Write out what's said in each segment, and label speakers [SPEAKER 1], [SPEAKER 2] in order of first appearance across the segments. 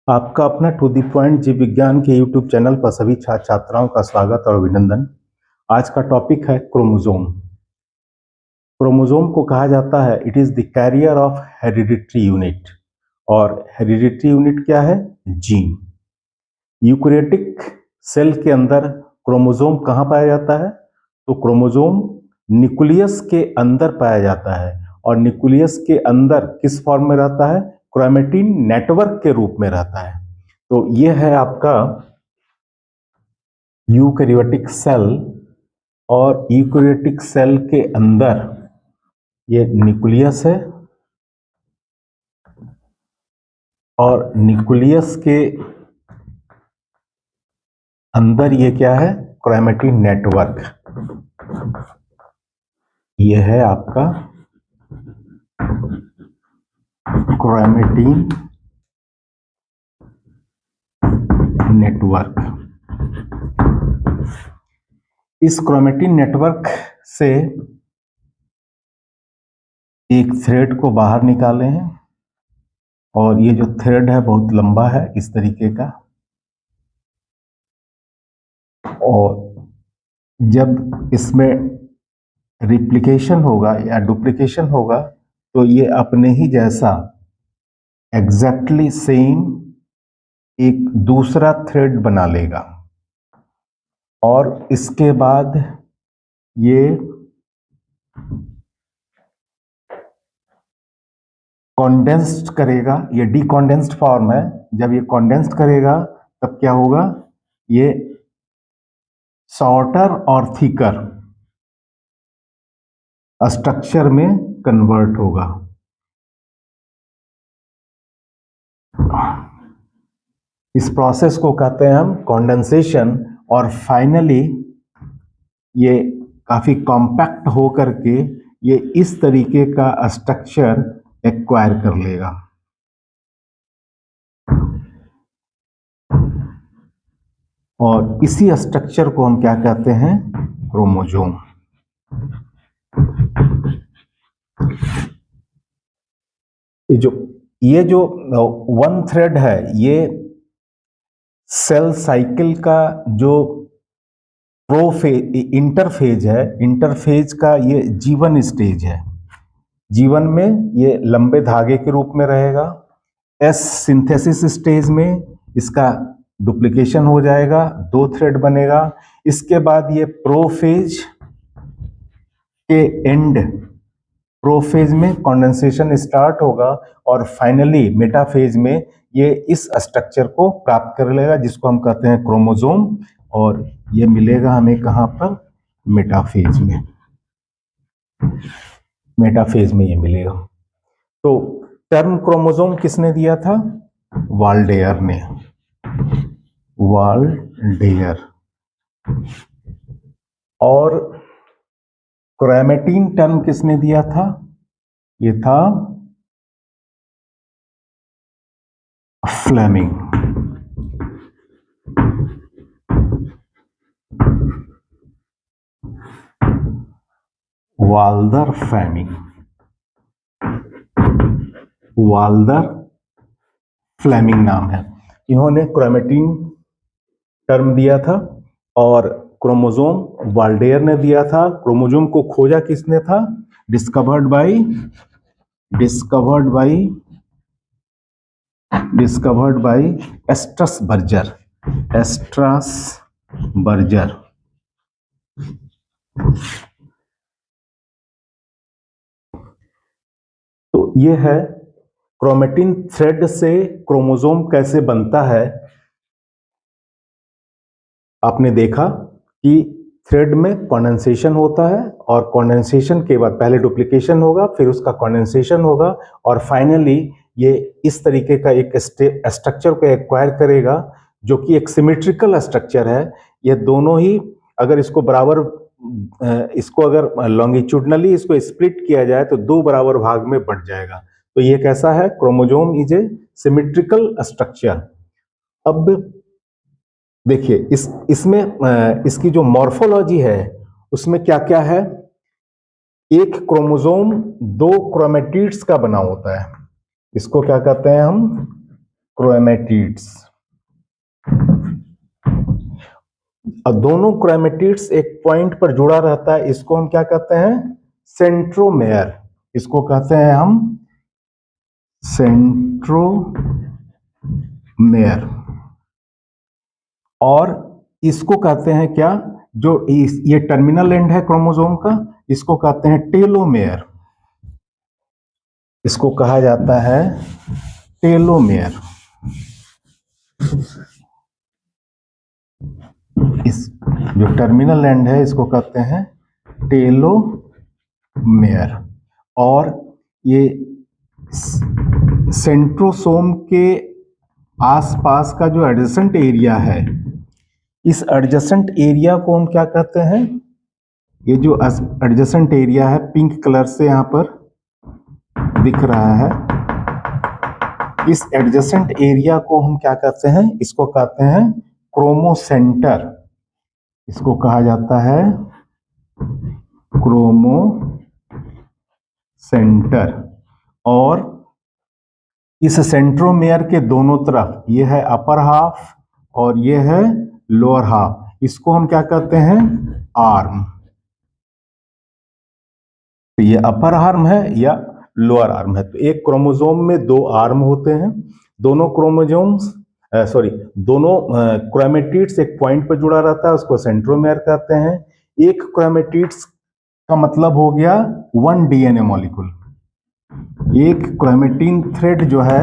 [SPEAKER 1] आपका अपना to the point जीव विज्ञान के यूट्यूब चैनल पर सभी छात्र छात्राओं का स्वागत और अभिनंदन। आज का टॉपिक है क्रोमोसोम। क्रोमोसोम को कहा जाता है it is the carrier of hereditary unit. और हेरिडिटरी यूनिट क्या है? जीन। यूकैरियोटिक सेल के अंदर क्रोमोसोम कहाँ पाया जाता है? तो क्रोमोसोम न्यूक्लियस के अंदर पाया जाता है। और न्यूक्लियस के अंदर किस फॉर्म में रहता है? क्रोमैटिन नेटवर्क के रूप में रहता है। तो ये है आपका यूकैरियोटिक सेल। और यूकैरियोटिक सेल के अंदर ये न्यूक्लियस है और न्यूक्लियस के अंदर ये क्या है? Chromatin network. ये है आपका क्रोमैटिन नेटवर्क। इस क्रोमैटिन नेटवर्क से एक थ्रेड को बाहर निकाले हैं और ये जो थ्रेड है बहुत लंबा है इस तरीके का। और जब इसमें रिप्लिकेशन होगा या डुप्लीकेशन होगा तो ये अपने ही जैसा एग्जैक्टली सेम एक दूसरा थ्रेड बना लेगा। और इसके बाद ये कॉन्डेंस्ड करेगा। ये डीकॉन्डेंस्ड फॉर्म है। जब ये कॉन्डेंस्ड करेगा तब क्या होगा? ये शॉर्टर और थिकर स्ट्रक्चर में कन्वर्ट होगा। इस प्रोसेस को कहते हैं हम कॉन्डेंसेशन। और फाइनली ये काफी कॉम्पैक्ट होकर के ये इस तरीके का स्ट्रक्चर एक्वायर कर लेगा। और इसी स्ट्रक्चर को हम क्या कहते हैं? क्रोमोसोम। ये जो वन थ्रेड है ये सेल साइकिल का जो इंटरफेज है, इंटरफेज का ये जीवन स्टेज है। जीवन में ये लंबे धागे के रूप में रहेगा। एस सिंथेसिस स्टेज में इसका डुप्लीकेशन हो जाएगा, दो थ्रेड बनेगा। इसके बाद ये प्रोफेज के एंड, प्रोफेज में कंडेंसेशन स्टार्ट होगा और फाइनली मेटाफेज में ये इस स्ट्रक्चर को प्राप्त कर लेगा जिसको हम कहते हैं क्रोमोसोम। और ये मिलेगा हमें कहां पर? मेटाफेज में। मेटाफेज में ये मिलेगा। तो टर्म क्रोमोसोम किसने दिया था? वाल्डेयर ने। वाल्डेयर। और क्रोमैटिन टर्म किसने दिया था? ये था फ्लेमिंग। वाल्दर फ्लेमिंग। वाल्दर फ्लेमिंग नाम है। इन्होंने क्रोमैटिन टर्म दिया था और क्रोमोसोम वाल्डेयर ने दिया था। क्रोमोसोम को खोजा किसने था? Discovered by Strasburger. एस्ट्रसबर्गर। तो ये है क्रोमैटिन थ्रेड से क्रोमोसोम कैसे बनता है। आपने देखा कि थ्रेड में कंडेंसेशन होता है और कंडेंसेशन के बाद पहले डुप्लीकेशन होगा, फिर उसका कंडेंसेशन होगा और फाइनली ये इस तरीके का एक स्ट्रक्चर को एक्वायर करेगा जो कि एक सिमेट्रिकल स्ट्रक्चर है। ये दोनों ही अगर इसको बराबर इसको अगर लॉन्गिट्यूडनली इसको स्प्लिट किया जाए तो दो बराबर भाग में बंट जाएगा। तो ये कैसा है? Chromosome is a symmetrical structure. अब देखिए इसमें इसकी जो मॉर्फोलॉजी है उसमें क्या क्या है। एक क्रोमोसोम दो क्रोमेटिड्स का बना होता है। इसको क्या कहते हैं हम? क्रोमेटिड्स। अब दोनों क्रोमेटिड्स एक पॉइंट पर जुड़ा रहता है, इसको हम क्या कहते हैं? सेंट्रोमेयर। इसको कहते हैं हम सेंट्रोमेयर। और इसको कहते हैं क्या? जो ये टर्मिनल एंड है क्रोमोसोम का, इसको कहते हैं टेलोमेयर। इसको कहा जाता है टेलोमेयर। इस जो टर्मिनल एंड है इसको कहते हैं टेलोमेयर। और ये सेंट्रोसोम के आसपास का जो एडजेसेंट एरिया है, इस एडजेसेंट एरिया को हम क्या कहते हैं? ये जो एडजेसेंट एरिया है पिंक कलर से यहाँ पर दिख रहा है, इस एडजेसेंट एरिया को हम क्या कहते हैं? इसको कहते हैं क्रोमोसेंटर। इसको कहा जाता है क्रोमोसेंटर। और इस सेंट्रोमेयर के दोनों तरफ, ये है अपर हाफ और ये है लोअर हाफ, इसको हम क्या कहते हैं? आर्म। तो ये अपर आर्म है या लोअर आर्म है। तो एक क्रोमोसोम में दो आर्म होते हैं। दोनों क्रोमोसोम्स दोनों क्रोमेटिड्स एक पॉइंट पर जुड़ा रहता है, उसको सेंट्रोमेयर कहते हैं। एक क्रोमेटिड्स का मतलब हो गया वन डीएनए मॉलिक्यूल। एक क्रोमेटिन थ्रेड जो है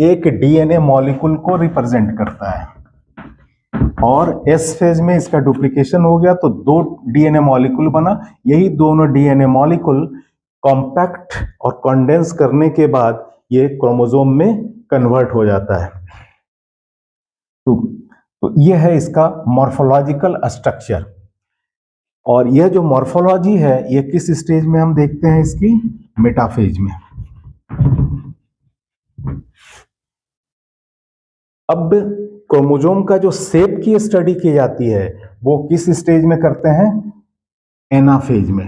[SPEAKER 1] एक डीएनए मॉलिक्यूल को रिप्रेजेंट करता है। और एस फेज में इसका डुप्लीकेशन हो गया तो दो डीएनए मॉलिक्यूल बना। यही दोनों डीएनए मॉलिक्यूल कॉम्पैक्ट और कंडेंस करने के बाद ये क्रोमोसोम में कन्वर्ट हो जाता है। तो ये है इसका मॉर्फोलॉजिकल स्ट्रक्चर। और यह जो मॉर्फोलॉजी है ये किस स्टेज में हम देखते हैं? इसकी मेटाफेज में। अब क्रोमोसोम का जो शेप की स्टडी की जाती है वो किस स्टेज में करते हैं? एनाफेज में।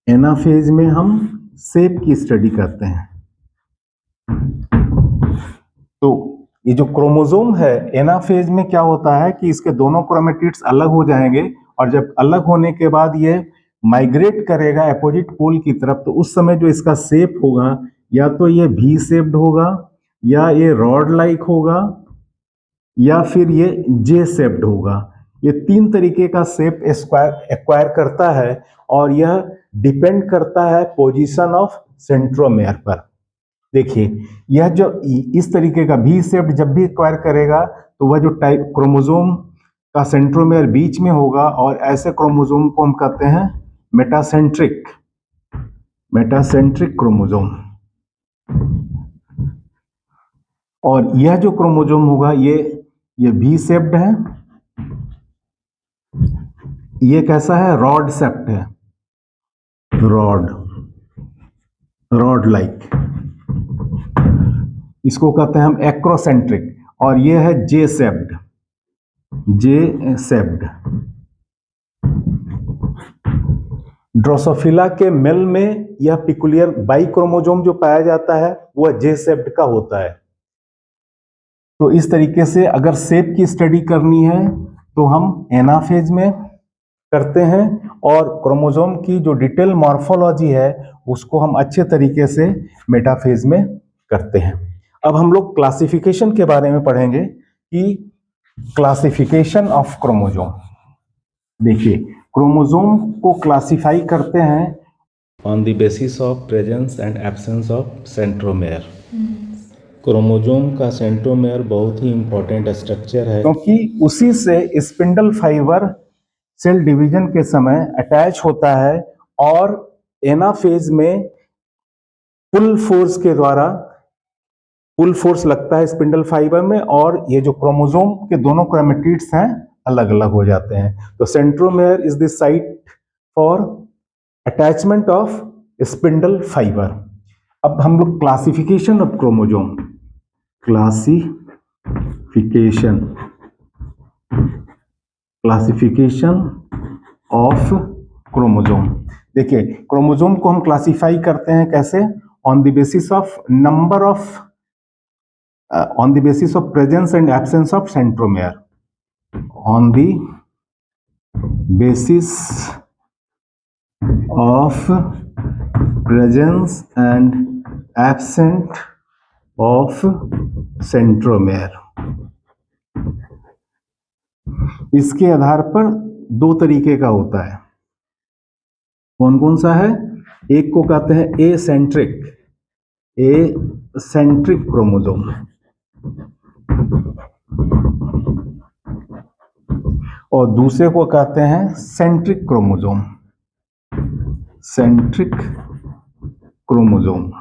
[SPEAKER 1] एनाफेज में हम शेप की स्टडी करते हैं। तो ये जो क्रोमोसोम है एनाफेज में क्या होता है कि इसके दोनों क्रोमेटिड्स अलग हो जाएंगे, और जब अलग होने के बाद ये माइग्रेट करेगा अपोजिट पोल की तरफ, तो उस समय जो इसका शेप होगा या तो ये वी शेप्ड होगा, या ये रॉड लाइक होगा, या फिर ये जे शेप्ड होगा। ये तीन तरीके का शेप एक्वायर करता है, और यह डिपेंड करता है पोजीशन ऑफ सेंट्रोमेयर पर। देखिए यह जो इस तरीके का वी शेप्ड जब भी एक्वायर करेगा तो वह जो टाइप क्रोमोसोम का सेंट्रोमेयर बीच में होगा, और ऐसे क्रोमोसोम को हम कहते हैं मेटासेंट्रिक क्रोमोसोम। और यह जो क्रोमोसोम होगा ये वी शेप्ड है। ये कैसा है? रॉड शेप्ड है, रॉड लाइक। इसको कहते हैं हम एक्रोसेंट्रिक। और ये है जे शेप्ड। ड्रोसोफिला के मेल में यह पिकुलियर बाई क्रोमोसोम जो पाया जाता है वह जे शेप्ड का होता है। तो इस तरीके से अगर शेप की स्टडी करनी है तो हम एनाफेज में करते हैं, और क्रोमोसोम की जो डिटेल मॉर्फोलॉजी है उसको हम अच्छे तरीके से मेटाफेज में करते हैं। अब हम लोग क्लासिफिकेशन के बारे में पढ़ेंगे कि क्लासिफिकेशन ऑफ क्रोमोसोम। देखिए क्रोमोसोम को क्लासिफाई करते हैं on the basis of presence and absence of centromere. Chromosome का सेंट्रोमेयर बहुत ही इंपॉर्टेंट स्ट्रक्चर है, क्योंकि उसी से स्पिंडल फाइबर सेल डिवीजन के समय अटैच होता है, और एनाफेज में पुल फोर्स लगता है स्पिंडल फाइबर में, और ये जो क्रोमोसोम के दोनों क्रोमेटिड्स हैं अलग अलग हो जाते हैं। तो centromere is the site for attachment of spindle fibre. अब हम लोग classification of chromosome, classification of chromosome. देखिए क्रोमोसोम को हम क्लासिफाई करते हैं कैसे? on the basis of number of on the basis of presence and absence of centromere. On the basis of presence and absence of centromere. इसके आधार पर दो तरीके का होता है। कौन कौन सा है? एक को कहते हैं एसेंट्रिक क्रोमोसोम, और दूसरे को कहते हैं centric chromosome. Centric chromosome.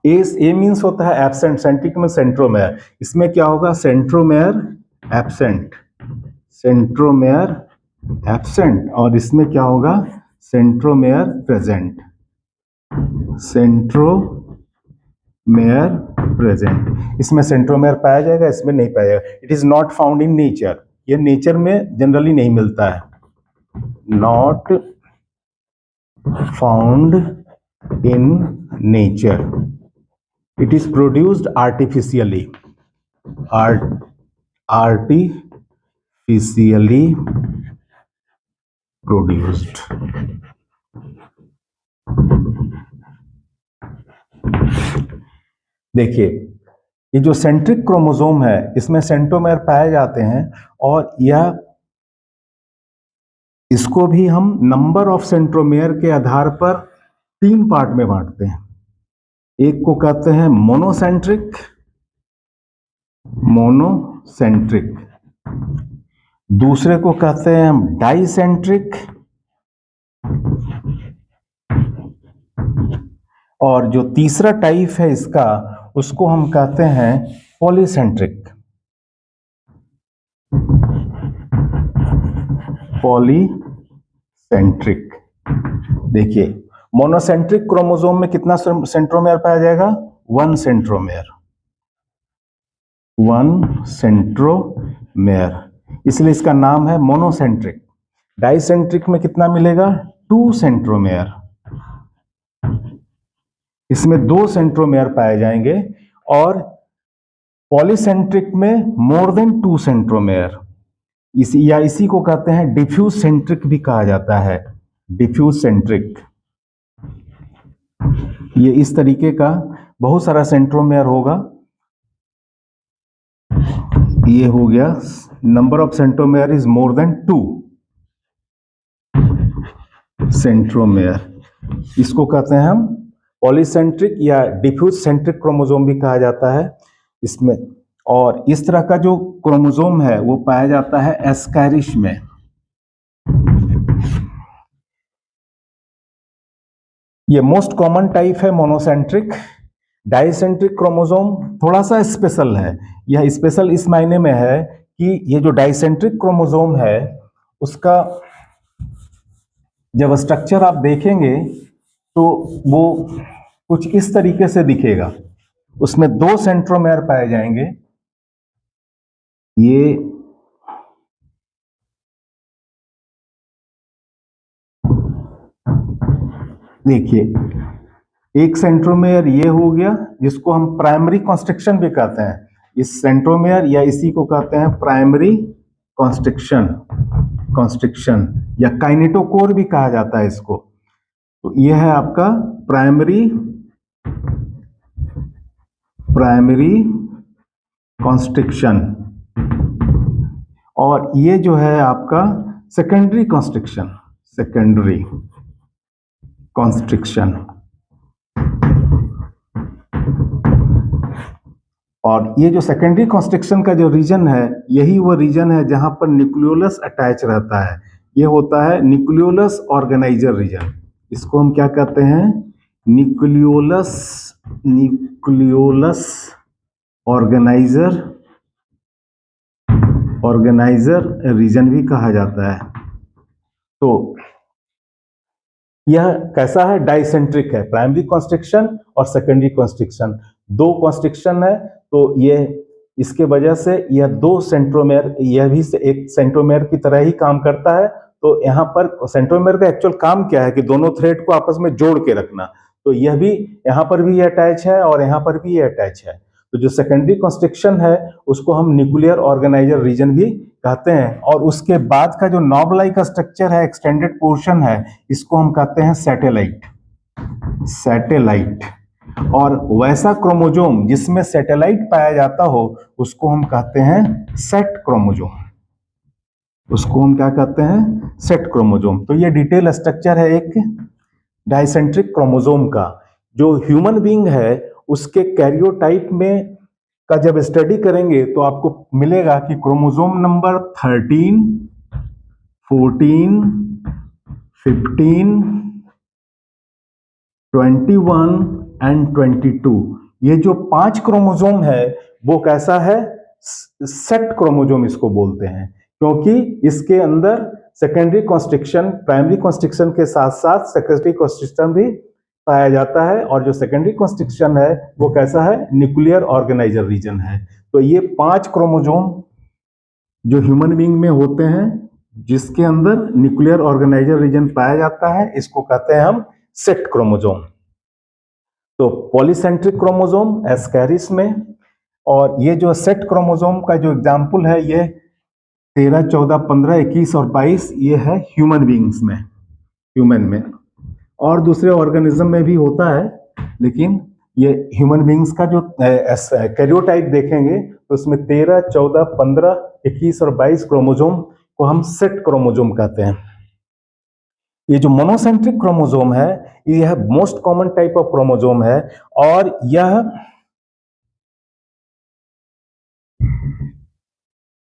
[SPEAKER 1] A means होता है एब्सेंट, सेंट्रिक में सेंट्रोमेयर। इसमें क्या होगा? सेंट्रोमेयर एब्सेंट, सेंट्रोमेयर एब्सेंट, और इसमें क्या होगा? Centromere present, centromere present. इसमें सेंट्रोमेयर पाया जाएगा, इसमें नहीं पाया जाएगा। It is not found in nature, ये नेचर में जनरली नहीं मिलता है। Not found in nature, it is produced artificially, artificially produced. देखिए, ये जो सेंट्रिक क्रोमोसोम है इसमें सेंट्रोमेयर पाए जाते हैं, और यह इसको भी हम नंबर ऑफ सेंट्रोमेयर के आधार पर 3 पार्ट में बांटते हैं। एक को कहते हैं मोनोसेंट्रिक, दूसरे को कहते हैं हम डाइसेंट्रिक, और जो तीसरा टाइप है इसका उसको हम कहते हैं पॉलीसेंट्रिक। पॉलीसेंट्रिक। देखिए, मोनोसेंट्रिक क्रोमोसोम में कितना सेंट्रोमेयर पाया जाएगा? 1 सेंट्रोमेयर, 1 सेंट्रोमेयर, इसलिए इसका नाम है मोनोसेंट्रिक। डाइसेंट्रिक में कितना मिलेगा? 2 सेंट्रोमेयर, इसमें 2 सेंट्रोमेयर पाए जाएंगे, और पॉलीसेंट्रिक में मोर देन 2 सेंट्रोमेयर। इसी को कहते हैं डिफ्यूज सेंट्रिक भी कहा जाता है, डिफ्यूज सेंट्रिक। ये इस तरीके का बहुत सारा सेंट्रोमेयर होगा। ये हो गया, number of centromere is more than 2 centromere. इसको कहते हैं हम पॉलीसेंट्रिक या डिफ्यूज सेंट्रिक क्रोमोसोम भी कहा जाता है इसमें। और इस तरह का जो क्रोमोसोम है वो पाया जाता है एस्कैरिश में। ये मोस्ट कॉमन टाइप है मोनोसेंट्रिक। डाइसेंट्रिक क्रोमोसोम थोड़ा सा स्पेशल है। यह स्पेशल इस मायने में है कि ये जो डाइसेंट्रिक क्रोमोसोम है उसका जब स्ट्रक्चर आप देखेंगे तो वो कुछ इस तरीके से दिखेगा। उसमें 2 सेंट्रोमेयर पाए जाएंगे। ये देखिए, एक सेंट्रोमेयर ये हो गया जिसको हम प्राइमरी कॉन्स्ट्रिक्शन भी कहते हैं। इस सेंट्रोमेयर या इसी को कहते हैं प्राइमरी कॉन्स्ट्रिक्शन या काइनेटोकोर भी कहा जाता है इसको। तो यह है आपका प्राइमरी कॉन्स्ट्रिक्शन, और ये जो है आपका सेकेंडरी कॉन्स्ट्रिक्शन, और ये जो सेकेंडरी कॉन्स्ट्रिक्शन का जो रीजन है यही वो रीजन है जहां पर न्यूक्लियोलस अटैच रहता है। ये होता है न्यूक्लियोलस ऑर्गेनाइजर रीजन। इसको हम क्या कहते हैं? न्यूक्लियोलस ऑर्गेनाइजर रीजन भी कहा जाता है। तो यह कैसा है? डाइसेंट्रिक है। प्राइमरी कॉन्स्ट्रिक्शन और सेकेंडरी कॉन्स्ट्रिक्शन, 2 कॉन्स्ट्रिक्शन है। तो ये इसके वजह से यह 2 सेंट्रोमेयर, यह भी एक सेंट्रोमेयर की तरह ही काम करता है। तो यहाँ पर सेंट्रोमेयर का एक्चुअल काम क्या है कि दोनों थ्रेड को आपस में जोड़ के रखना। तो यह भी यहाँ पर भी अटैच है और यहाँ पर भी ये अटैच है। तो जो सेकेंडरी कंस्ट्रक्शन है उसको हम न्यूक्लियर ऑर्गेनाइजर रीजन भी कहते हैं। और उसके बाद का जो नॉब लाइक स्ट्रक्चर है, एक्सटेंडेड पोर्शन है, इसको हम कहते हैं सैटेलाइट। सैटेलाइट। और वैसा क्रोमोजोम जिसमें सैटेलाइट पाया जाता हो उसको हम कहते हैं सेट क्रोमोजोम। उसको हम क्या कहते हैं? Set chromosome. तो ये डिटेल स्ट्रक्चर है एक डाइसेंट्रिक क्रोमोजोम का। जो ह्यूमन बीइंग है उसके कैरियोटाइप में का जब स्टडी करेंगे तो आपको मिलेगा कि क्रोमोजोम नंबर 13, 14, 15, 21 एंड 22, ये जो 5 क्रोमोजोम है वो कैसा है? सेट क्रोमोजोम इसको बोलते हैं, क्योंकि इसके अंदर सेकेंडरी कॉन्स्ट्रिक्शन, प्राइमरी कॉन्स्ट्रिक्शन के साथ साथ सेकेंडरी कॉन्स्ट्रिक्शन भी पाया जाता है। और जो सेकेंडरी कॉन्स्ट्रिक्शन है वो कैसा है? न्यूक्लियर ऑर्गेनाइजर रीजन है। तो ये 5 क्रोमोजोम जो ह्यूमन बीइंग में होते हैं जिसके अंदर न्यूक्लियर ऑर्गेनाइजर रीजन पाया जाता है, इसको कहते हैं हम सेट क्रोमोजोम। तो पॉलीसेंट्रिक क्रोमोजोम एस्कैरिस में, और ये जो सेट क्रोमोजोम का जो एग्जाम्पल है ये 13, 14, 15, 21 और 22 ये है ह्यूमन बीइंग्स में, ह्यूमन में। और दूसरे ऑर्गेनिज्म में भी होता है, लेकिन ये ह्यूमन बीइंग्स का जो कैरियोटाइप देखेंगे तो उसमें 13, 14, 15, 21 और 22 क्रोमोजोम को हम सेट क्रोमोजोम कहते हैं। ये जो मोनोसेंट्रिक क्रोमोजोम है यह most common type of chromosome है, और यह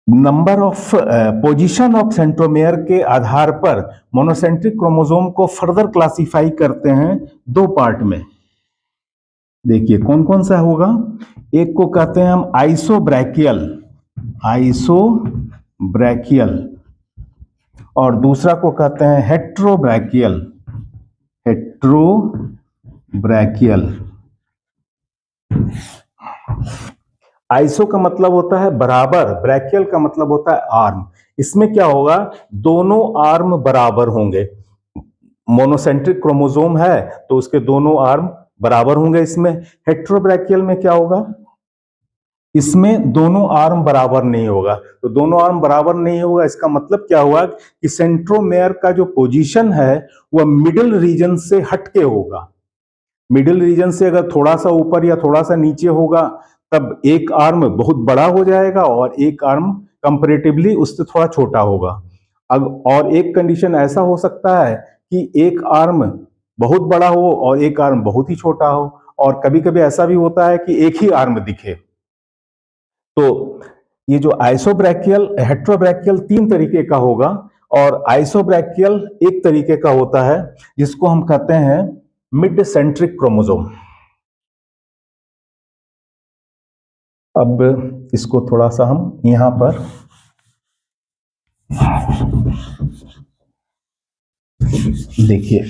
[SPEAKER 1] number of position of centromere के आधार पर मोनोसेंट्रिक क्रोमोजोम को फर्दर क्लासिफाई करते हैं 2 पार्ट में। देखिए कौन कौन सा होगा। एक को कहते हैं हम आइसोब्रैकियल, आइसोब्रैकियल, और दूसरा को कहते हैं हेट्रोब्रैकियल, हेट्रोब्रैकियल। आइसो का मतलब होता है बराबर, ब्रैकियल का मतलब होता है आर्म। इसमें क्या होगा? दोनों आर्म बराबर होंगे। मोनोसेंट्रिक क्रोमोजोम है तो उसके दोनों आर्म बराबर होंगे। इसमें हेट्रोब्रैकियल में क्या होगा? इसमें दोनों आर्म बराबर नहीं होगा। तो दोनों आर्म बराबर नहीं होगा इसका मतलब क्या हुआ कि सेंट्रोमेयर का जो पोजीशन है वह मिडिल रीजन से हटके होगा। मिडिल रीजन से अगर थोड़ा सा ऊपर या थोड़ा सा नीचे होगा तब एक आर्म बहुत बड़ा हो जाएगा और एक आर्म कंपैरेटिवली उससे थोड़ा छोटा होगा। और एक कंडीशन ऐसा हो सकता है कि एक आर्म बहुत बड़ा हो और एक आर्म बहुत ही छोटा हो, और कभी कभी ऐसा भी होता है कि एक ही आर्म दिखे। तो ये जो आइसोब्रैकियल, हेट्रोब्रैकियल 3 तरीके का होगा, और आइसोब्रैकियल एक तरीके का होता है जिसको हम कहते हैं मिड सेंट्रिक क्रोमोजोम। अब इसको थोड़ा सा हम यहां पर देखिए,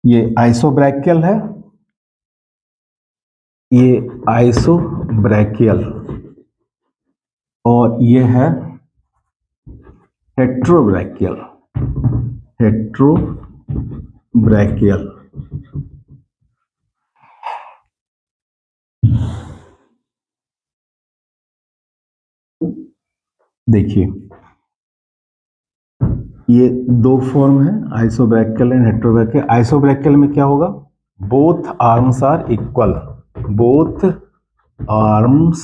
[SPEAKER 1] ये आइसोब्रैकियल है, ये आइसोब्रैकियल, और ये है हेट्रोब्रैकियल, हेट्रोब्रैकियल। देखिए ये 2 फॉर्म है, आइसोब्रैकियल एंड हेट्रोब्रैकियल। आइसोब्रैकियल में क्या होगा? Both arms are equal, both arms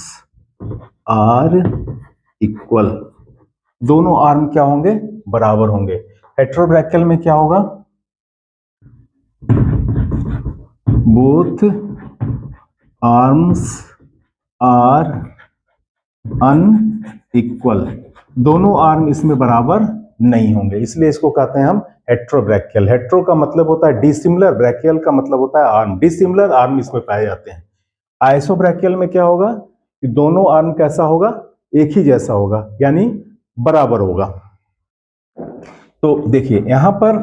[SPEAKER 1] are equal, दोनों आर्म क्या होंगे? बराबर होंगे। हेट्रोब्रैकियल में क्या होगा? बोथ आर्म्स आर अनइक्वल, दोनों आर्म इसमें बराबर नहीं होंगे, इसलिए इसको कहते हैं हम हेट्रोब्रैकियल। हेट्रो का मतलब होता है डिसिमिलर, ब्रैकियल का मतलब होता है आर्म, डिसिमिलर आर्म इसमें पाए जाते हैं। आइसोब्रैकियल में क्या होगा कि दोनों आर्म कैसा होगा? एक ही जैसा होगा, यानी बराबर होगा। तो देखिए यहां पर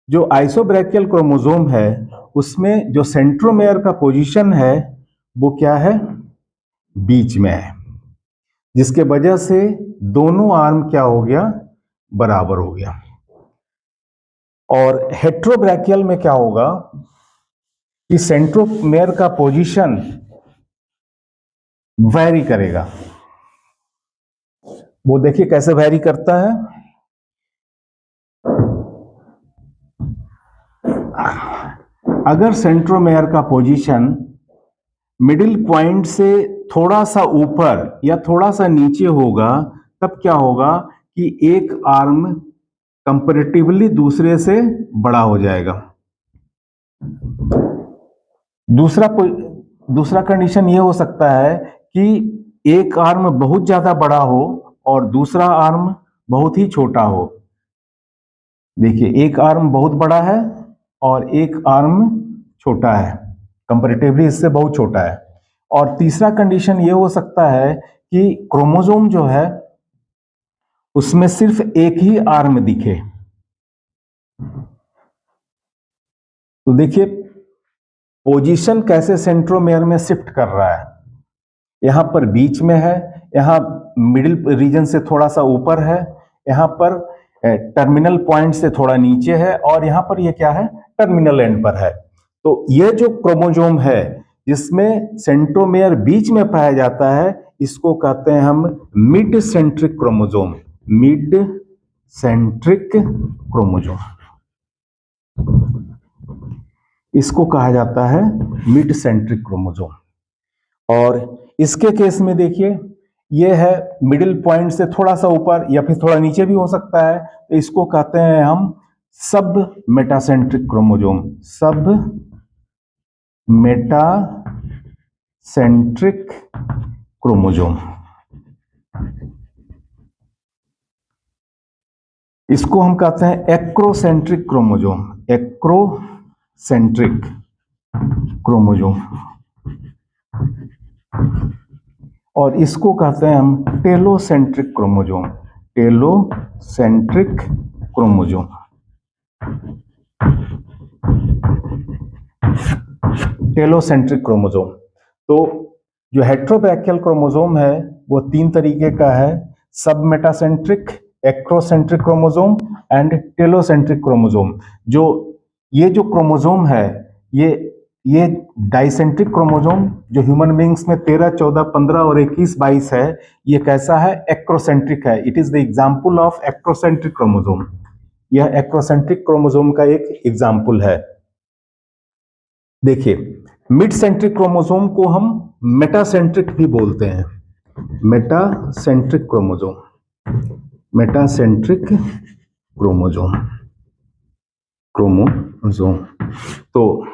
[SPEAKER 1] जो आइसोब्रैकियल क्रोमोजोम है उसमें जो सेंट्रोमेयर का पोजीशन है वो क्या है? बीच में है। जिसके वजह से दोनों आर्म क्या हो गया, बराबर हो गया। और हेट्रोब्रैकियल में क्या होगा कि सेंट्रोमेयर का पोजीशन वैरी करेगा। वो देखिए कैसे वैरी करता है। अगर सेंट्रोमेयर का पोजीशन मिडिल पॉइंट से थोड़ा सा ऊपर या थोड़ा सा नीचे होगा, तब क्या होगा कि एक आर्म कंपैरेटिवली दूसरे से बड़ा हो जाएगा। दूसरा कंडीशन ये हो सकता है कि एक आर्म बहुत ज्यादा बड़ा हो और दूसरा आर्म बहुत ही छोटा हो। देखिए, एक आर्म बहुत बड़ा है और एक आर्म छोटा है, कंपैरेटिवली इससे बहुत छोटा है। और तीसरा कंडीशन ये हो सकता है कि क्रोमोसोम जो है उसमें सिर्फ एक ही आर्म दिखे। तो देखिए पोजीशन कैसे सेंट्रोमेयर में शिफ्ट कर रहा है। यहां पर बीच में है, यहां मिडिल रीजन से थोड़ा सा ऊपर है, यहां पर टर्मिनल पॉइंट से थोड़ा नीचे है, और यहां पर ये क्या है, टर्मिनल एंड पर है। तो ये जो क्रोमोसोम है जिसमें सेंट्रोमेयर बीच में पाया जाता है, इसको कहते हैं हम mid centric chromosome. Mid centric chromosome, इसको कहा जाता है मिड सेंट्रिक क्रोमोसोम। और इसके केस में देखिए, ये है मिडिल पॉइंट से थोड़ा सा ऊपर या फिर थोड़ा नीचे भी हो सकता है, तो इसको कहते हैं हम सब मेटासेंट्रिक क्रोमोसोम। सब मेटासेंट्रिक क्रोमोसोम, इसको हम कहते हैं एक्रोसेंट्रिक क्रोमोसोम। एक्रोसेंट्रिक क्रोमोसोम, और इसको कहते हैं हम telocentric chromosome. Telocentric chromosome, telocentric chromosome. तो जो हेट्रोब्रैकियल क्रोमोसोम है वो तीन तरीके का है, सब metacentric, acrocentric chromosome and telocentric chromosome. ये जो क्रोमोसोम है, ये डाइसेंट्रिक क्रोमोसोम जो ह्यूमन बींग्स में 13, 14, 15 और 21, 22 है, ये कैसा है, एक्रोसेंट्रिक है। It is the example of acrocentric chromosome. यह एक्रोसेंट्रिक क्रोमोसोम का एक एग्जाम्पल है। देखिए, मिड सेंट्रिक क्रोमोसोम को हम मेटासेंट्रिक भी बोलते हैं। मेटासेंट्रिक क्रोमोसोम, मेटासेंट्रिक क्रोमोसोम, तो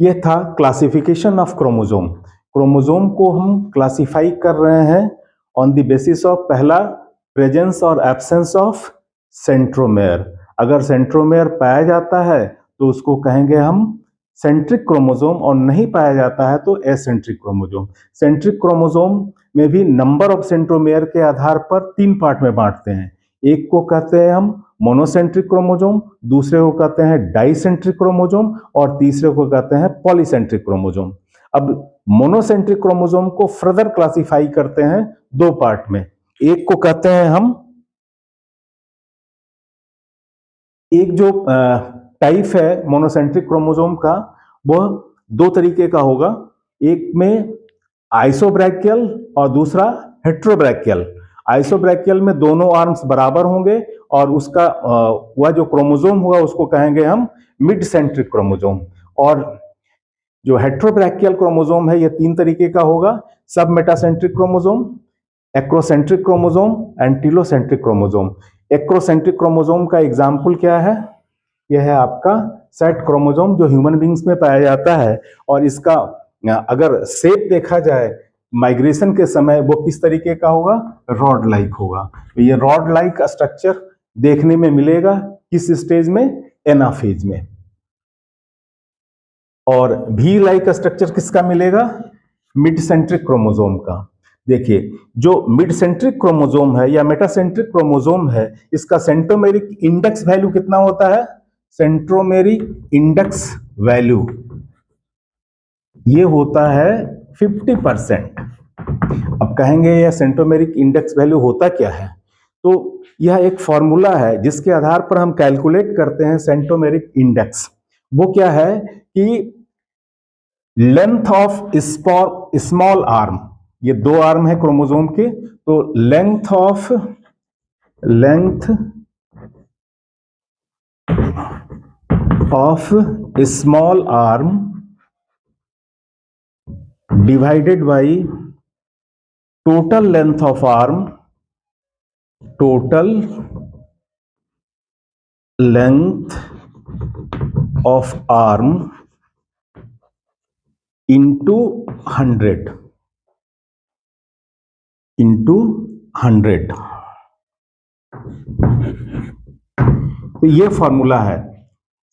[SPEAKER 1] यह था क्लासिफिकेशन ऑफ क्रोमोसोम। क्रोमोसोम को हम क्लासिफाई कर रहे हैं ऑन द बेसिस ऑफ, पहला, प्रेजेंस और एब्सेंस ऑफ सेंट्रोमेयर। अगर सेंट्रोमेयर पाया जाता है तो उसको कहेंगे हम सेंट्रिक क्रोमोसोम, और नहीं पाया जाता है तो एसेंट्रिक क्रोमोसोम। सेंट्रिक क्रोमोसोम में भी नंबर ऑफ सेंट्रोमेयर के आधार पर 3 पार्ट में बांटते हैं। एक को कहते हैं हम मोनोसेंट्रिक क्रोमोसोम, दूसरे को कहते हैं डाइसेंट्रिक क्रोमोसोम, और तीसरे को कहते हैं पॉलीसेंट्रिक क्रोमोसोम। अब मोनोसेंट्रिक क्रोमोसोम को फर्दर क्लासिफाई करते हैं 2 पार्ट में। एक को कहते हैं हम, एक जो टाइप है मोनोसेंट्रिक क्रोमोसोम का, वह 2 तरीके का होगा। एक में आइसोब्रैकियल और दूसरा हेट्रोब्रैकियल। आइसोब्रैकियल में दोनों आर्म्स बराबर होंगे और उसका वह जो क्रोमोसोम होगा उसको कहेंगे हम मिड सेंट्रिक क्रोमोसोम। और जो हेट्रोब्रैकियल क्रोमोसोम है, यह 3 तरीके का होगा, सब metacentric chromosome, acrocentric chromosome and telocentric chromosome. Acrocentric chromosome का एग्जाम्पल क्या है, यह है आपका सेट क्रोमोसोम जो ह्यूमन बींग्स में पाया जाता है। और इसका अगर शेप देखा जाए माइग्रेशन के समय, वो किस तरीके का होगा, रॉड लाइक होगा। तो ये रॉड लाइक स्ट्रक्चर देखने में मिलेगा किस स्टेज में, एनाफेज में। और भी लाइक स्ट्रक्चर किसका मिलेगा, मिड सेंट्रिक क्रोमोसोम का। देखिए, जो मिड सेंट्रिक क्रोमोसोम है या मेटासेंट्रिक क्रोमोसोम है, इसका सेंट्रोमेरिक इंडेक्स वैल्यू कितना होता है, सेंट्रोमेरिक इंडेक्स वैल्यू ये होता है 50%। अब कहेंगे यह सेंट्रोमेरिक इंडेक्स वैल्यू होता क्या है? तो यह एक फॉर्मूला है जिसके आधार पर हम कैलकुलेट करते हैं सेंट्रोमेरिक इंडेक्स। वो क्या है कि लेंथ ऑफ स्मॉल आर्म, ये दो आर्म है क्रोमोसोम के, तो length of small arm divided by total length of arm, total length of arm into 100 तो ये फॉर्मूला है।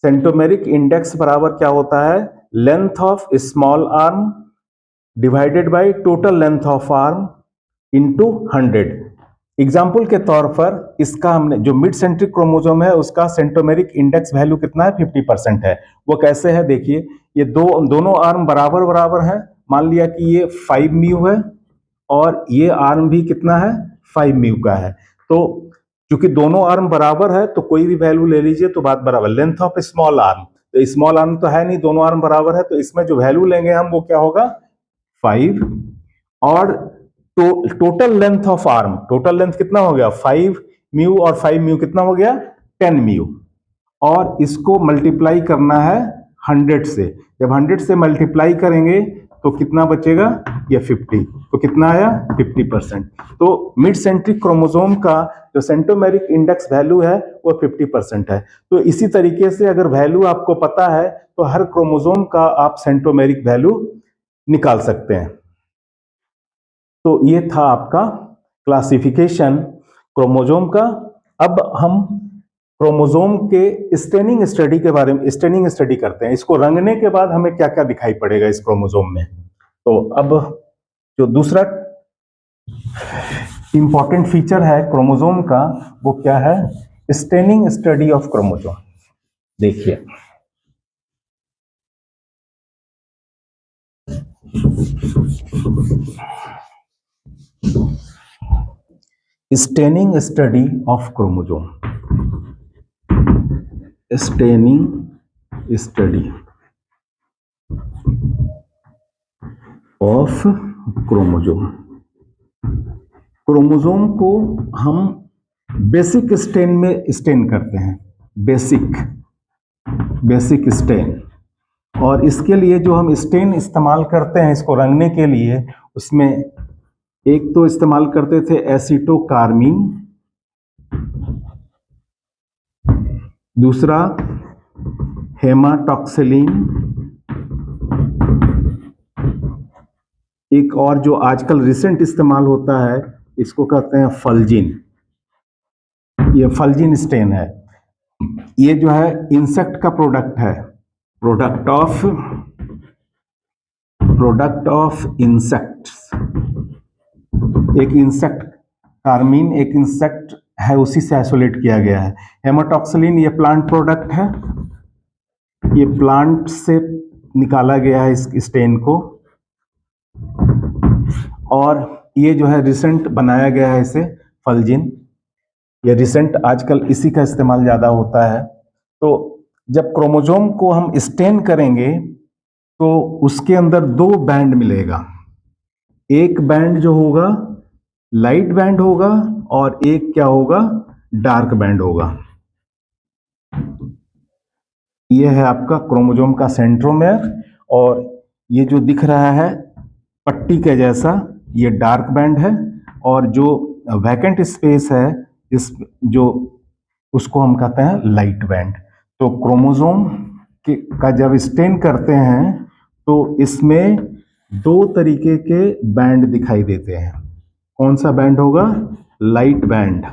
[SPEAKER 1] सेंट्रोमेरिक इंडेक्स बराबर क्या होता है? Length of small arm divided by total length of arm into 100। Example के तौर पर इसका हमने जो मिड सेंट्रिक क्रोमोसोम है उसका सेंट्रोमेरिक इंडेक्स वैल्यू कितना है? 50% है। वो कैसे है देखिए, ये दोनों आर्म बराबर बराबर है। मान लिया कि ये 5 म्यू है और ये आर्म भी कितना है? 5 म्यू का है। तो क्योंकि दोनों आर्म बराबर है तो कोई भी वैल्यू ले लीजिए तो बात बराबर। लेंथ ऑफ स्मॉल आर्म, तो स्मॉल आर्म तो है नहीं, दोनों आर्म बराबर है, तो इसमें जो वैल्यू लेंगे हम वो क्या होगा? 5। और total length of arm, total length कितना हो गया? 5 म्यू और 5 म्यू कितना हो गया? 10 म्यू। और इसको मल्टीप्लाई करना है 100 से। जब 100 से मल्टीप्लाई करेंगे तो कितना बचेगा? ये 50। तो कितना आया? 50%। तो मिड सेंट्रिक क्रोमोसोम का जो सेंट्रोमेरिक इंडेक्स वैल्यू है वो 50% है। तो इसी तरीके से अगर वैल्यू आपको पता है तो हर क्रोमोसोम का आप सेंट्रोमेरिक वैल्यू निकाल सकते हैं। तो ये था आपका क्लासिफिकेशन क्रोमोसोम का। अब हम क्रोमोसोम के स्टेनिंग स्टडी के बारे में स्टेनिंग स्टडी करते हैं। इसको रंगने के बाद हमें क्या क्या दिखाई पड़ेगा इस क्रोमोसोम में। तो अब जो दूसरा इंपॉर्टेंट फीचर है क्रोमोसोम का वो क्या है? Staining study of chromosome. देखिए, staining study of chromosome, staining study of chromosome. Chromosome को हम बेसिक स्टेन में स्टेन करते हैं, बेसिक स्टेन। और इसके लिए जो हम स्टेन इस्तेमाल करते हैं इसको रंगने के लिए, उसमें एक तो इस्तेमाल करते थे एसीटोकार्मीन, दूसरा हेमाटॉक्सिलिन, एक और जो आजकल रिसेंट इस्तेमाल होता है इसको कहते हैं फल्जिन। ये फल्जिन स्टेन है। ये जो है इंसेक्ट का प्रोडक्ट है, प्रोडक्ट ऑफ इंसेक्ट्स। एक इंसेक्ट कार्मीन एक इंसेक्ट है, उसी से आइसोलेट किया गया है। हेमाटॉक्सिलिन ये प्लांट प्रोडक्ट है, ये प्लांट से निकाला गया है इस स्टेन को। और ये जो है रिसेंट बनाया गया है इसे फल्जिन। ये रिसेंट आजकल इसी का इस्तेमाल ज्यादा होता है। तो जब क्रोमोसोम को हम स्टेन करेंगे तो उसके अंदर दो बैंड मिलेगा। एक बैंड जो होगा लाइट बैंड होगा और एक क्या होगा? डार्क बैंड होगा। यह है आपका क्रोमोसोम का सेंट्रोमेयर, और ये जो दिख रहा है पट्टी के जैसा ये डार्क बैंड है, और जो वैकेंट स्पेस है इस जो उसको हम कहते हैं लाइट बैंड। तो क्रोमोसोम का जब स्टेन करते हैं तो इसमें दो तरीके के बैंड दिखाई देते हैं। कौन सा बैंड होगा? Light band,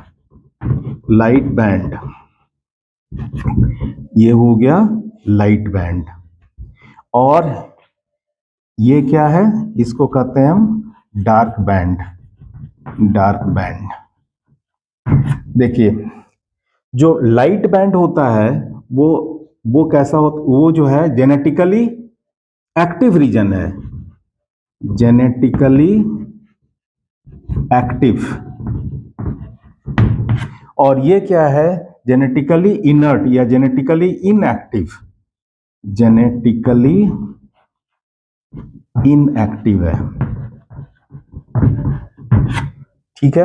[SPEAKER 1] light band. ये हो गया लाइट बैंड। और ये क्या है? इसको कहते हैं हम डार्क बैंड, डार्क बैंड। देखिए, जो लाइट बैंड होता है वो कैसा होता? वो जो है जेनेटिकली एक्टिव रीजन है, जेनेटिकली एक्टिव, और ये क्या है, जेनेटिकली इनर्ट या जेनेटिकली इनएक्टिव, जेनेटिकली इनएक्टिव है। ठीक है।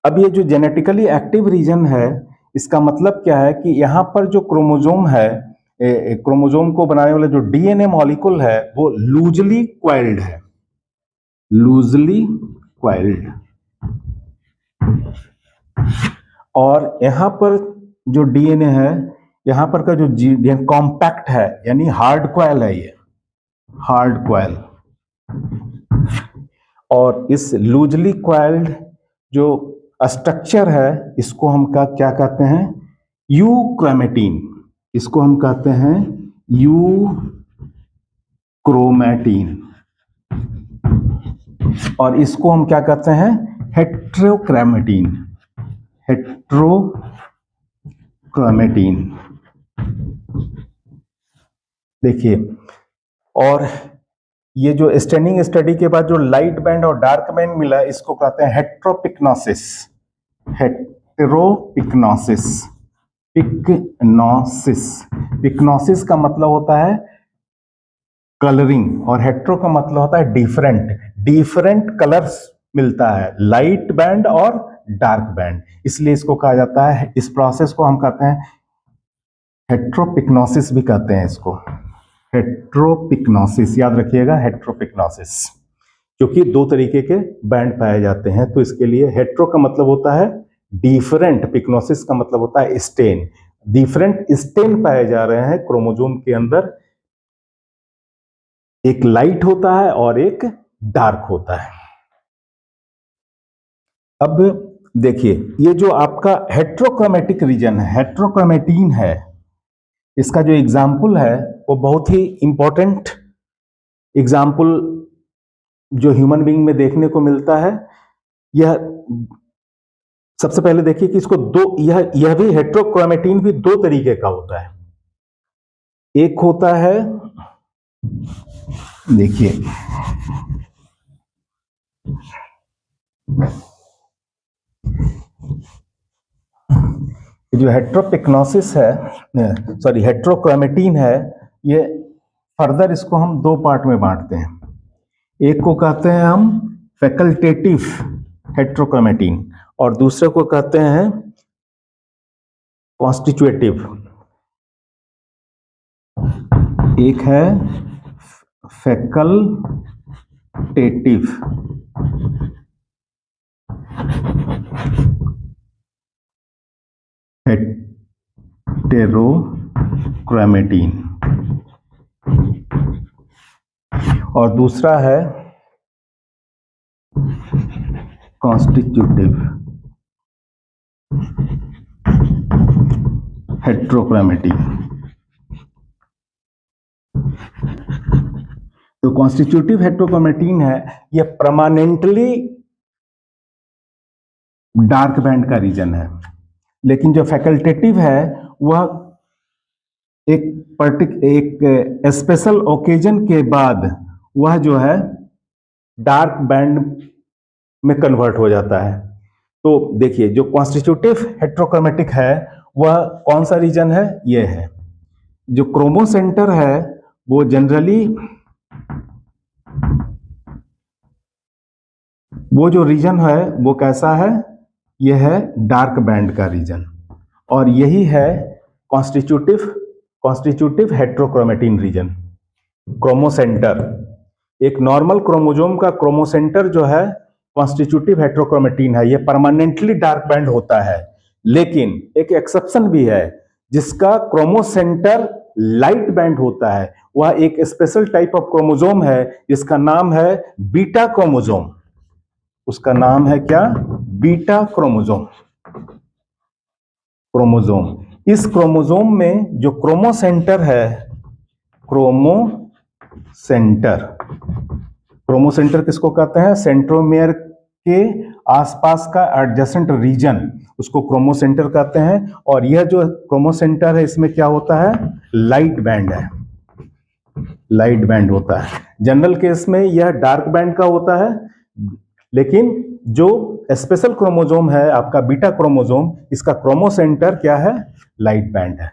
[SPEAKER 1] अब ये जो जेनेटिकली एक्टिव रीजन है, इसका मतलब क्या है कि यहां पर जो क्रोमोजोम है, क्रोमोजोम को बनाने वाला जो डीएनए मॉलिक्यूल है वो लूजली क्वाइल्ड है, लूजली क्वाइल्ड। और यहां पर जो डीएनए है, यहां पर का जो डीएनए कॉम्पैक्ट है, यानी हार्ड क्वाइल है, ये हार्ड क्वाइल। और इस लूजली क्वाइल्ड जो स्ट्रक्चर है, इसको हम क्या कहते हैं, यूक्रोमेटिन। इसको हम कहते हैं यूक्रोमेटिन, और इसको हम क्या कहते हैं, हेट्रोक्रोमेटिन, हेट्रोक्रोमेटिन। देखिए, और ये जो स्टैंडिंग स्टडी के बाद जो लाइट बैंड और डार्क बैंड मिला, इसको कहते हैं हेट्रोपिक्नोसिस, हेट्रोपिक्नोसिस, पिक्नोसिस। पिक्नोसिस का मतलब होता है कलरिंग, और हेट्रो का मतलब होता है डिफरेंट, डिफरेंट कलर्स मिलता है, लाइट बैंड और डार्क बैंड, इसलिए इसको कहा जाता है, इस प्रोसेस को हम कहते हैं हेट्रोपिक्नोसिस भी कहते हैं इसको, हेट्रोपिक्नोसिस, याद रखिएगा हेट्रोपिक्नोसिस, क्योंकि दो तरीके के बैंड पाए जाते हैं, तो इसके लिए हेट्रो का मतलब होता है डिफरेंट, पिक्नोसिस का मतलब होता है स्टेन, डिफरेंट स्टेन पाए जा रहे हैं क्रोमोजोम के अंदर, एक लाइट होता है और एक डार्क होता है। अब देखिए, ये जो आपका हेट्रोक्रोमेटिक रीजन है, हेट्रोक्रोमेटिन है, इसका जो एग्जाम्पल है वो बहुत ही इंपॉर्टेंट एग्जाम्पल जो ह्यूमन बीइंग में देखने को मिलता है। यह सबसे पहले देखिए कि इसको दो, यह भी हेट्रोक्रोमेटिन भी दो तरीके का होता है। एक होता है, देखिए जो हेट्रोपिक्नोसिस है, सॉरी हेट्रोक्रोमेटिन है, ये फर्दर इसको हम दो पार्ट में बांटते हैं। एक को कहते हैं हम फैकल्टेटिव हेट्रोक्रोमेटिन और दूसरे को कहते हैं कॉन्स्टिट्यूटिव। एक है फैकल्टेटिव हेटेरोक्रोमेटिन और दूसरा है कॉन्स्टिट्यूटिव हेट्रोक्रोमेटिन। तो कॉन्स्टिट्यूटिव हेट्रोक्रोमेटिन है, यह परमानेंटली डार्क बैंड का रीजन है, लेकिन जो फैकल्टेटिव है वह एक स्पेशल ओकेजन के बाद वह जो है डार्क बैंड में कन्वर्ट हो जाता है। तो देखिए, जो कॉन्स्टिट्यूटिव हेट्रोक्रोमेटिक है वह कौन सा रीजन है, यह है। जो क्रोमोसेंटर है वो जनरली, वो जो रीजन है वो कैसा है, यह है डार्क बैंड का रीजन, और यही है कॉन्स्टिट्यूटिव हेट्रोक्रोमेटिन रीजन। क्रोमोसेंटर, एक नॉर्मल क्रोमोजोम का क्रोमोसेंटर जो है कॉन्स्टिट्यूटिव हेट्रोक्रोमेटिन है, यह परमानेंटली डार्क बैंड होता है। लेकिन एक एक्सेप्शन भी है, जिसका क्रोमोसेंटर लाइट बैंड होता है, वह एक स्पेशल टाइप ऑफ क्रोमोजोम है जिसका नाम है बीटा क्रोमोजोम। उसका नाम है क्या, बीटा क्रोमोजोम। इस क्रोमोजोम में जो क्रोमोसेंटर है, क्रोमोसेंटर किसको कहते हैं, सेंट्रोमियर के आसपास का एडजेसेंट रीजन, उसको क्रोमोसेंटर कहते हैं। और यह जो क्रोमोसेंटर है इसमें क्या होता है, लाइट बैंड है, लाइट बैंड होता है। जनरल केस में यह डार्क बैंड का होता है, लेकिन जो स्पेशल क्रोमोसोम है आपका बीटा क्रोमोसोम, इसका क्रोमोसेंटर क्या है? लाइट बैंड है।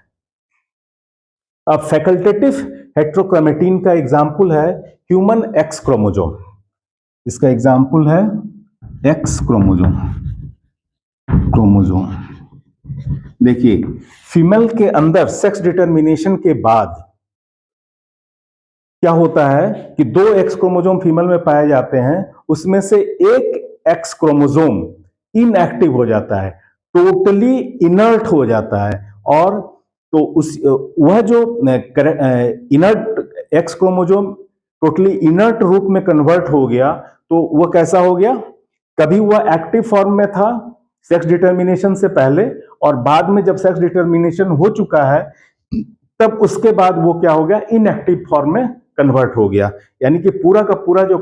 [SPEAKER 1] अब फैकल्टेटिव हेट्रोक्रोमेटिन का एग्जाम्पल है ह्यूमन एक्स क्रोमोसोम। इसका एग्जाम्पल है एक्स क्रोमोसोम। देखिए, फीमेल के अंदर सेक्स डिटर्मिनेशन के बाद क्या होता है कि 2 एक्स क्रोमोसोम फीमेल में पाए जाते हैं, उसमें से एक एक्स क्रोमोसोम इनएक्टिव हो जाता है, टोटली इनर्ट हो जाता है, और तो उस वह जो inert x chromosome totally inert रूप में कन्वर्ट हो गया, तो वह कैसा हो गया? कभी वह एक्टिव फॉर्म में था सेक्स डिटर्मिनेशन से पहले, और बाद में जब सेक्स डिटर्मिनेशन हो चुका है तब उसके बाद वो क्या हो गया? इनएक्टिव फॉर्म में कन्वर्ट हो गया। यानी कि पूरा का पूरा जो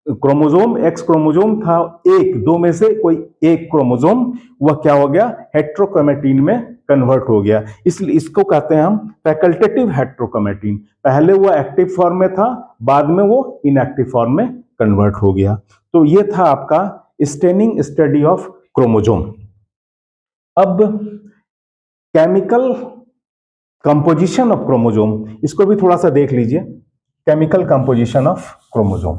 [SPEAKER 1] क्रोमोसोम एक्स क्रोमोसोम था, एक दो में से कोई एक क्रोमोसोम, वह क्या हो गया? हेट्रोक्रोमेटिन में कन्वर्ट हो गया। इसलिए इसको कहते हैं हम फैकल्टेटिव हेट्रोक्रोमेटिन। पहले वो एक्टिव फॉर्म में था, बाद में वो इनएक्टिव फॉर्म में कन्वर्ट हो गया। तो ये था आपका स्टेनिंग स्टडी ऑफ क्रोमोसोम। अब केमिकल कंपोजिशन ऑफ क्रोमोसोम, इसको भी थोड़ा सा देख लीजिए। Chemical composition of chromosome.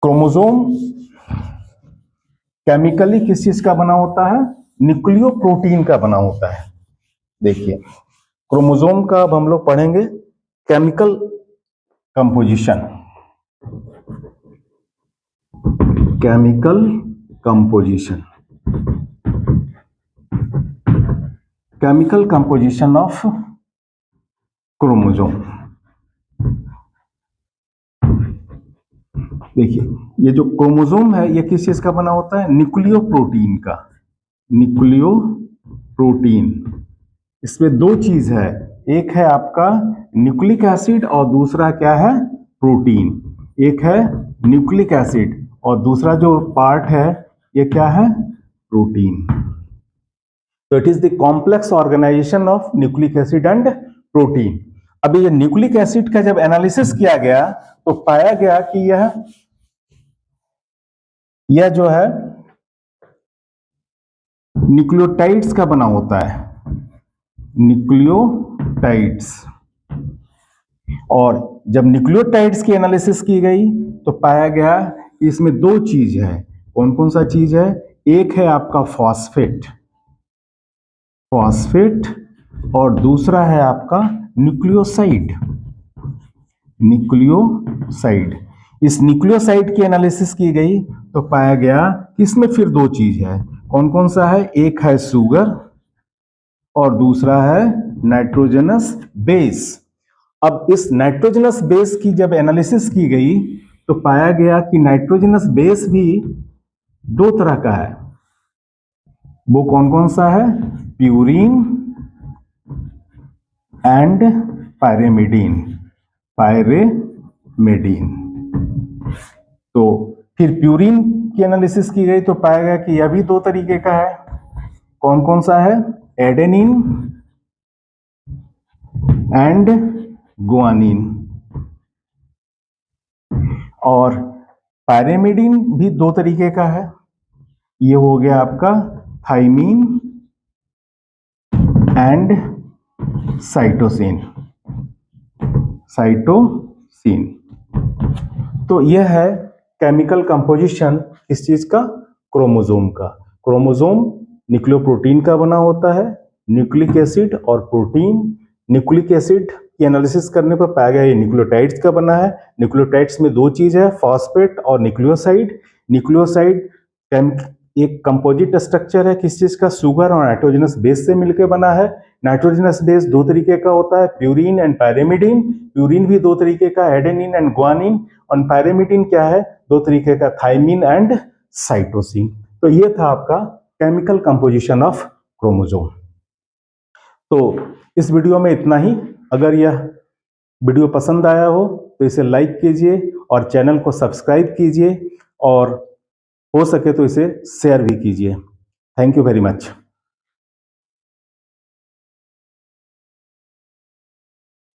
[SPEAKER 1] Chromosome chemically किस चीज का बना होता है? न्यूक्लियोप्रोटीन का बना होता है। देखिए, क्रोमोसोम का अब हम लोग पढ़ेंगे chemical composition. Chemical composition, chemical composition of chromosome. देखिए, ये जो क्रोमोसोम है ये किस चीज का बना होता है? न्यूक्लियोप्रोटीन का। न्यूक्लियोप्रोटीन, इसमें 2 चीज है, एक है आपका न्यूक्लिक एसिड और दूसरा क्या है? प्रोटीन। एक है न्यूक्लिक एसिड और दूसरा जो पार्ट है ये क्या है? प्रोटीन। तो it is the complex organization of nucleic acid and protein. अभी ये न्यूक्लिक एसिड का जब एनालिसिस किया गया तो पाया गया कि यह जो है न्यूक्लियोटाइड्स का बना होता है, न्यूक्लियोटाइड्स। और जब न्यूक्लियोटाइड्स की एनालिसिस की गई तो पाया गया कि इसमें 2 चीज है। कौन कौन सा चीज है? एक है आपका फॉस्फेट, और दूसरा है आपका न्यूक्लियोसाइड। इस न्यूक्लियोसाइड की एनालिसिस की गई तो पाया गया कि इसमें फिर 2 चीज है। कौन कौन सा है? एक है शुगर और दूसरा है नाइट्रोजनस बेस। अब इस नाइट्रोजनस बेस की जब एनालिसिस की गई तो पाया गया कि नाइट्रोजनस बेस भी 2 तरह का है। वो कौन कौन सा है? Purine and pyrimidine. तो फिर प्यूरीन की एनालिसिस की गई तो पाया गया कि यह भी 2 तरीके का है। कौन कौन सा है? Adenine and guanine. और पायरेमिडीन भी 2 तरीके का है। ये हो गया आपका थाइमीन एंड साइटोसिन। तो यह है केमिकल कंपोजिशन किस चीज का? क्रोमोसोम का। क्रोमोसोम न्यूक्लियोप्रोटीन का बना होता है, न्यूक्लिक एसिड और प्रोटीन। न्यूक्लिक एसिड की एनालिसिस करने पर पाया गया ये न्यूक्लियोटाइड्स का बना है। न्यूक्लियोटाइड्स में 2 चीज है, फॉस्फेट और न्यूक्लियोसाइड। न्यूक्लियोसाइड एक कंपोजिट स्ट्रक्चर है किस चीज का? शुगर और नाइट्रोजनस बेस से मिलकर बना है। नाइट्रोजनस बेस 2 तरीके का होता है, प्यूरीन एंड पायरेमिडीन। प्यूरीन भी 2 तरीके का, एडेनिन एंड गुआनिन। और पायरेमिडीन क्या है? 2 तरीके का, थाइमीन एंड साइटोसिन। तो ये था आपका केमिकल कंपोजिशन ऑफ क्रोमोसोम। तो इस वीडियो में इतना ही। अगर यह वीडियो पसंद आया हो तो इसे लाइक कीजिए और चैनल को सब्सक्राइब कीजिए, और हो सके तो इसे शेयर भी कीजिए। Thank you very much.